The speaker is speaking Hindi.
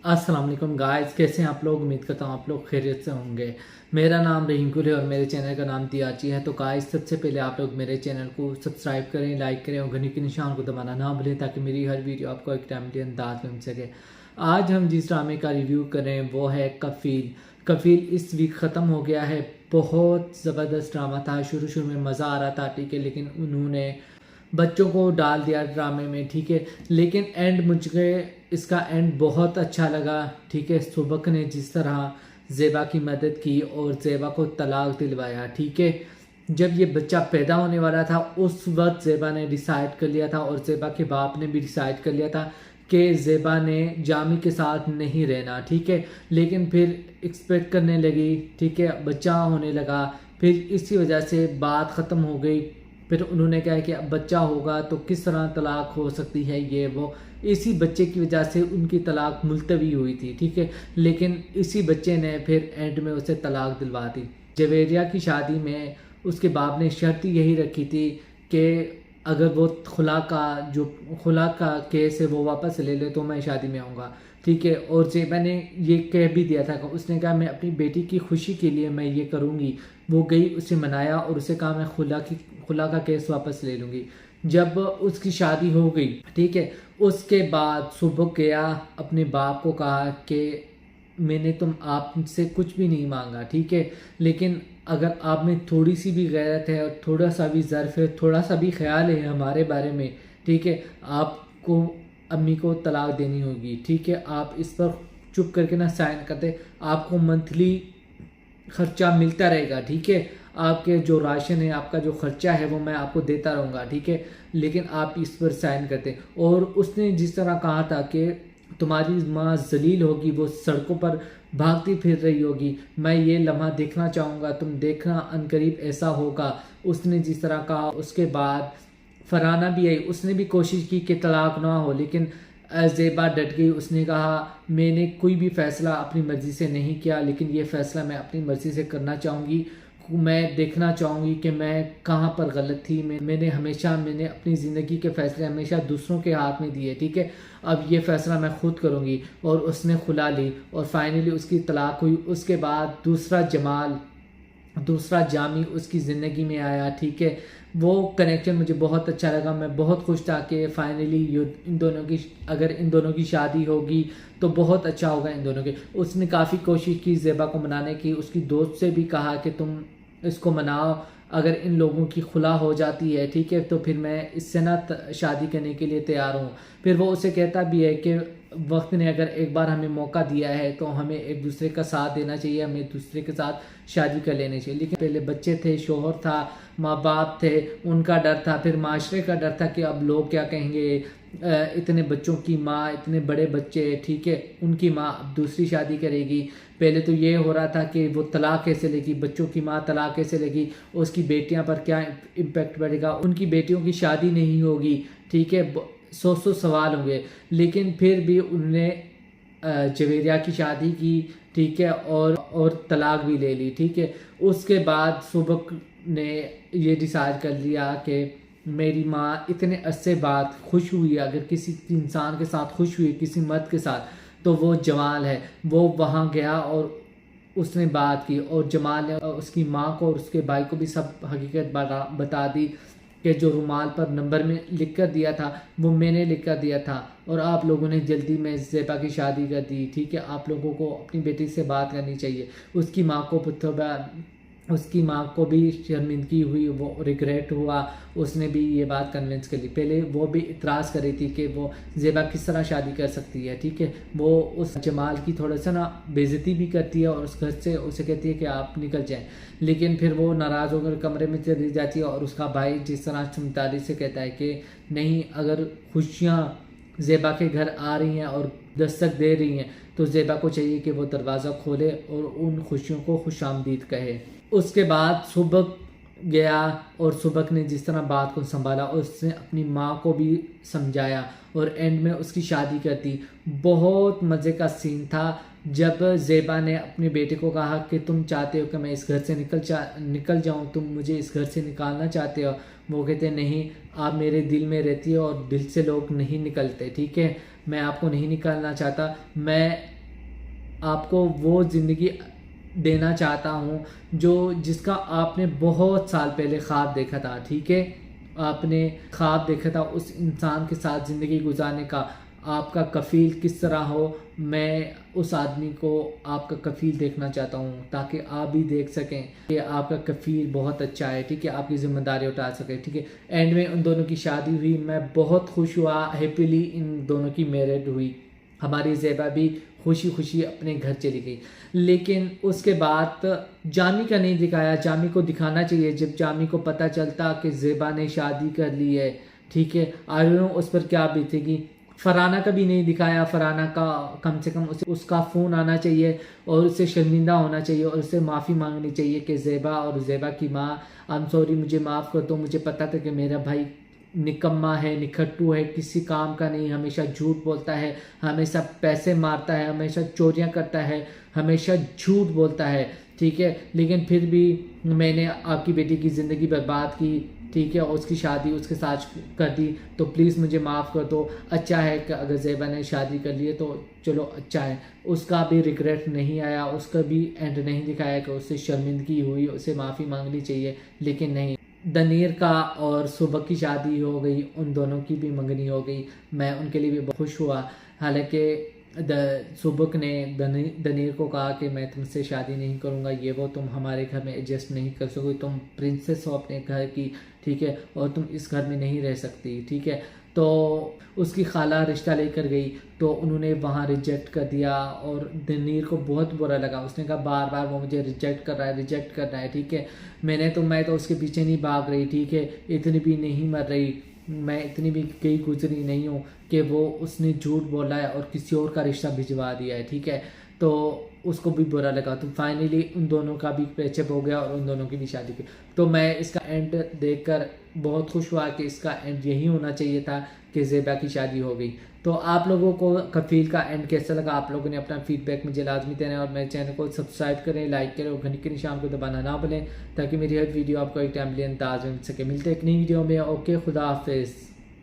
अस्सलाम वालेकुम गाइस, कैसे हैं आप लोग। उम्मीद करता हूँ आप लोग खैरियत से होंगे। मेरा नाम रहीमकुल है और मेरे चैनल का नाम तियाची है। तो गाइस, सबसे पहले आप लोग मेरे चैनल को सब्सक्राइब करें, लाइक करें और घंटी के निशान को दबाना ना भूलें ताकि मेरी हर वीडियो आपको एक टाइमली अंदाज में मिल सके। आज हम जिस ड्रामे का रिव्यू करें वो है कफील। कफील इस वीक ख़त्म हो गया है। बहुत ज़बरदस्त ड्रामा था। शुरू शुरू में मज़ा आ रहा था, ठीक है, लेकिन उन्होंने बच्चों को डाल दिया ड्रामे में, ठीक है। लेकिन एंड मुझे इसका एंड बहुत अच्छा लगा, ठीक है। सुबक ने जिस तरह ज़ेबा की मदद की और ज़ेबा को तलाक दिलवाया, ठीक है। जब ये बच्चा पैदा होने वाला था उस वक्त ज़ेबा ने डिसाइड कर लिया था और ज़ेबा के बाप ने भी डिसाइड कर लिया था कि ज़ेबा ने जामी के साथ नहीं रहना, ठीक है। लेकिन फिर एक्सपेक्ट करने लगी, ठीक है, बच्चा होने लगा, फिर इसी वजह से बात ख़त्म हो गई। फिर उन्होंने कहा कि अब बच्चा होगा तो किस तरह तलाक हो सकती है, ये वो। इसी बच्चे की वजह से उनकी तलाक मुलतवी हुई थी, ठीक है। लेकिन इसी बच्चे ने फिर एंड में उसे तलाक दिलवा दी। जवेरिया की शादी में उसके बाप ने शर्त यही रखी थी कि अगर वो खुला का केस है वो वापस ले ले तो मैं शादी में आऊँगा, ठीक है। और ज़ेबा ने ये कह भी दिया था, उसने कहा मैं अपनी बेटी की खुशी के लिए मैं ये करूँगी। वो गई, उसे मनाया और उसे कहा मैं खुला का केस वापस ले लूँगी। जब उसकी शादी हो गई, ठीक है, उसके बाद सुबह गया, अपने बाप को कहा कि मैंने आपसे कुछ भी नहीं मांगा, ठीक है, लेकिन अगर आप में थोड़ी सी भी गैरत है और थोड़ा सा भी ज़र्फ है, थोड़ा सा भी ख्याल है हमारे बारे में, ठीक है, आपको अम्मी को तलाक देनी होगी, ठीक है। आप इस पर चुप करके ना साइन करते, आपको मंथली खर्चा मिलता रहेगा, ठीक है। आपके जो राशन है, आपका जो खर्चा है वो मैं आपको देता रहूँगा, ठीक है, लेकिन आप इस पर साइन करते। और उसने जिस तरह कहा था कि तुम्हारी माँ जलील होगी, वो सड़कों पर भागती फिर रही होगी, मैं ये लम्हा देखना चाहूँगा, तुम देखना अनकरीब ऐसा होगा। उसने जिस तरह कहा, उसके बाद फरहाना भी आई, उसने भी कोशिश की कि तलाक ना हो, लेकिन ज़ेबा डट गई। उसने कहा मैंने कोई भी फ़ैसला अपनी मर्ज़ी से नहीं किया, लेकिन ये फ़ैसला मैं अपनी मर्ज़ी से करना चाहूँगी। मैं देखना चाहूँगी कि मैं कहाँ पर गलत थी। मैंने अपनी ज़िंदगी के फ़ैसले हमेशा दूसरों के हाथ में दिए, ठीक है। अब ये फ़ैसला मैं खुद करूँगी। और उसने खुला ली और फाइनली उसकी तलाक हुई। उसके बाद दूसरा जामी उसकी ज़िंदगी में आया, ठीक है। वो कनेक्शन मुझे बहुत अच्छा लगा। मैं बहुत खुश था कि फाइनली अगर इन दोनों की शादी होगी तो बहुत अच्छा होगा इन दोनों के। उसने काफ़ी कोशिश की ज़ेबा को मनाने की, उसकी दोस्त से भी कहा कि तुम इसको मनाओ, अगर इन लोगों की खुला हो जाती है, ठीक है, तो फिर मैं इससे ना शादी करने के लिए तैयार हूँ। फिर वो उसे कहता भी है कि वक्त ने अगर एक बार हमें मौका दिया है तो हमें एक दूसरे का साथ देना चाहिए, हमें एक दूसरे के साथ शादी कर लेनी चाहिए। लेकिन पहले बच्चे थे, शोहर था, माँ बाप थे, उनका डर था, फिर माशरे का डर था कि अब लोग क्या कहेंगे, इतने बच्चों की माँ, इतने बड़े बच्चे, ठीक है, उनकी माँ अब दूसरी शादी करेगी। पहले तो ये हो रहा था कि वो तलाक कैसे लेगी, बच्चों की माँ तलाक कैसे लेगी, उसकी बेटियां पर क्या इम्पेक्ट पड़ेगा, उनकी बेटियों की शादी नहीं होगी, ठीक है, सौ सवाल होंगे। लेकिन फिर भी उन्होंने जवेरिया की शादी की, ठीक है, और तलाक भी ले ली, ठीक है। उसके बाद सुबक ने ये डिसाइड कर लिया कि मेरी माँ इतने अरसे बाद खुश हुई, अगर किसी इंसान के साथ खुश हुई, किसी मर्द के साथ, तो वो जमाल है। वो वहाँ गया और उसने बात की और जमाल ने उसकी माँ को और उसके भाई को भी सब हकीकत बता दी कि जो रुमाल पर नंबर में लिख कर दिया था वो मैंने लिख कर दिया था और आप लोगों ने जल्दी में ज़ेबा की शादी कर दी, ठीक है। आप लोगों को अपनी बेटी से बात करनी चाहिए। उसकी माँ को भी शर्मिंदगी हुई, वो रिग्रेट हुआ। उसने भी ये बात कन्विंस कर ली। पहले वो भी इतराज़ कर रही थी कि वो ज़ेबा किस तरह शादी कर सकती है, ठीक है। वो उस जमाल की थोड़ा सा ना बेइज्जती भी करती है और उस घर से उसे कहती है कि आप निकल जाएं। लेकिन फिर वो नाराज़ होकर कमरे में चली जाती है और उसका भाई जिस तरह समझदारी से कहता है कि नहीं, अगर खुशियाँ ज़ेबा के घर आ रही हैं और दस्तक दे रही हैं तो ज़ेबा को चाहिए कि वो दरवाज़ा खोले और उन खुशियों को खुशामदीद कहे। उसके बाद सुबक गया और सुबक ने जिस तरह बात को संभाला, उसने अपनी माँ को भी समझाया और एंड में उसकी शादी कर दी। बहुत मज़े का सीन था जब ज़ेबा ने अपने बेटे को कहा कि तुम चाहते हो कि मैं इस घर से निकल जाऊं, तुम मुझे इस घर से निकालना चाहते हो। वो कहते नहीं, आप मेरे दिल में रहती हो और दिल से लोग नहीं निकलते, ठीक है, मैं आपको नहीं निकालना चाहता। मैं आपको वो ज़िंदगी देना चाहता हूँ जो जिसका आपने बहुत साल पहले ख्वाब देखा था। ठीक है, आपने ख्वाब देखा था उस इंसान के साथ ज़िंदगी गुजारने का, आपका कफ़ील किस तरह हो, मैं उस आदमी को आपका कफ़ील देखना चाहता हूँ ताकि आप भी देख सकें कि आपका कफ़ील बहुत अच्छा है। ठीक है, आपकी ज़िम्मेदारी उठा सके। ठीक है, एंड में उन दोनों की शादी हुई, मैं बहुत खुश हुआ, हैप्पीली इन दोनों की मैरिड हुई। हमारी ज़ेबा भी खुशी खुशी अपने घर चली गई। लेकिन उसके बाद जामी का नहीं दिखाया। जामी को दिखाना चाहिए, जब जामी को पता चलता कि ज़ेबा ने शादी कर ली है। ठीक है, आई डोंट नो उस पर क्या बीतेगी। फराना का भी नहीं दिखाया। फराना का कम से कम उसका फ़ोन आना चाहिए और उससे शर्मिंदा होना चाहिए और उससे माफ़ी मांगनी चाहिए कि ज़ेबा और ज़ेबा की माँ, आई एम सॉरी, मुझे माफ़ कर दो, मुझे पता था कि मेरा भाई निकम्मा है, निखट्टू है, किसी काम का नहीं, हमेशा झूठ बोलता है, हमेशा पैसे मारता है, हमेशा चोरियां करता है, हमेशा झूठ बोलता है। ठीक है, लेकिन फिर भी मैंने आपकी बेटी की ज़िंदगी बर्बाद की। ठीक है, और उसकी शादी उसके साथ कर दी, तो प्लीज़ मुझे माफ़ कर दो। अच्छा है कि अगर ज़ेबा ने शादी कर ली है तो चलो अच्छा है, उसका भी रिग्रेट नहीं आया, उसका भी एंड नहीं दिखाया कि उससे शर्मिंदगी हुई, उसे माफ़ी मांगनी चाहिए, लेकिन नहीं। दनीर का और सुबह की शादी हो गई, उन दोनों की भी मंगनी हो गई, मैं उनके लिए भी बहुत खुश हुआ। हालांकि सुबक ने दनीर को कहा कि मैं तुमसे शादी नहीं करूंगा, ये वो, तुम हमारे घर में एडजस्ट नहीं कर सकोगे, तुम प्रिंसेस हो अपने घर की। ठीक है, और तुम इस घर में नहीं रह सकती। ठीक है, तो उसकी खाला रिश्ता लेकर गई तो उन्होंने वहाँ रिजेक्ट कर दिया और दनीर को बहुत बुरा लगा। उसने कहा बार बार वो मुझे रिजेक्ट कर रहा है, रिजेक्ट कर रहा है। ठीक है, मैं तो उसके पीछे नहीं भाग रही। ठीक है, इतनी भी नहीं मर रही, मैं इतनी भी कहीं गुजरी नहीं हूँ कि वो उसने झूठ बोला है और किसी और का रिश्ता भिजवा दिया है। ठीक है, तो उसको भी बुरा लगा। तो फाइनली उन दोनों का भी पैचअप हो गया और उन दोनों की भी शादी की। तो मैं इसका एंड देखकर बहुत खुश हुआ कि इसका एंड यही होना चाहिए था कि ज़ेबा की शादी हो गई। तो आप लोगों को कफील का एंड कैसा लगा, आप लोगों ने अपना फीडबैक मुझे लाजमी देना है और मेरे चैनल को सब्सक्राइब करें, लाइक करें और घंटी के निशान को दबाना ना भूलें ताकि मेरी हर वीडियो आपको एक टाइमली अंदाज में मिल सके। मिलते हैं एक नई वीडियो में। ओके, खुदा हाफिज़।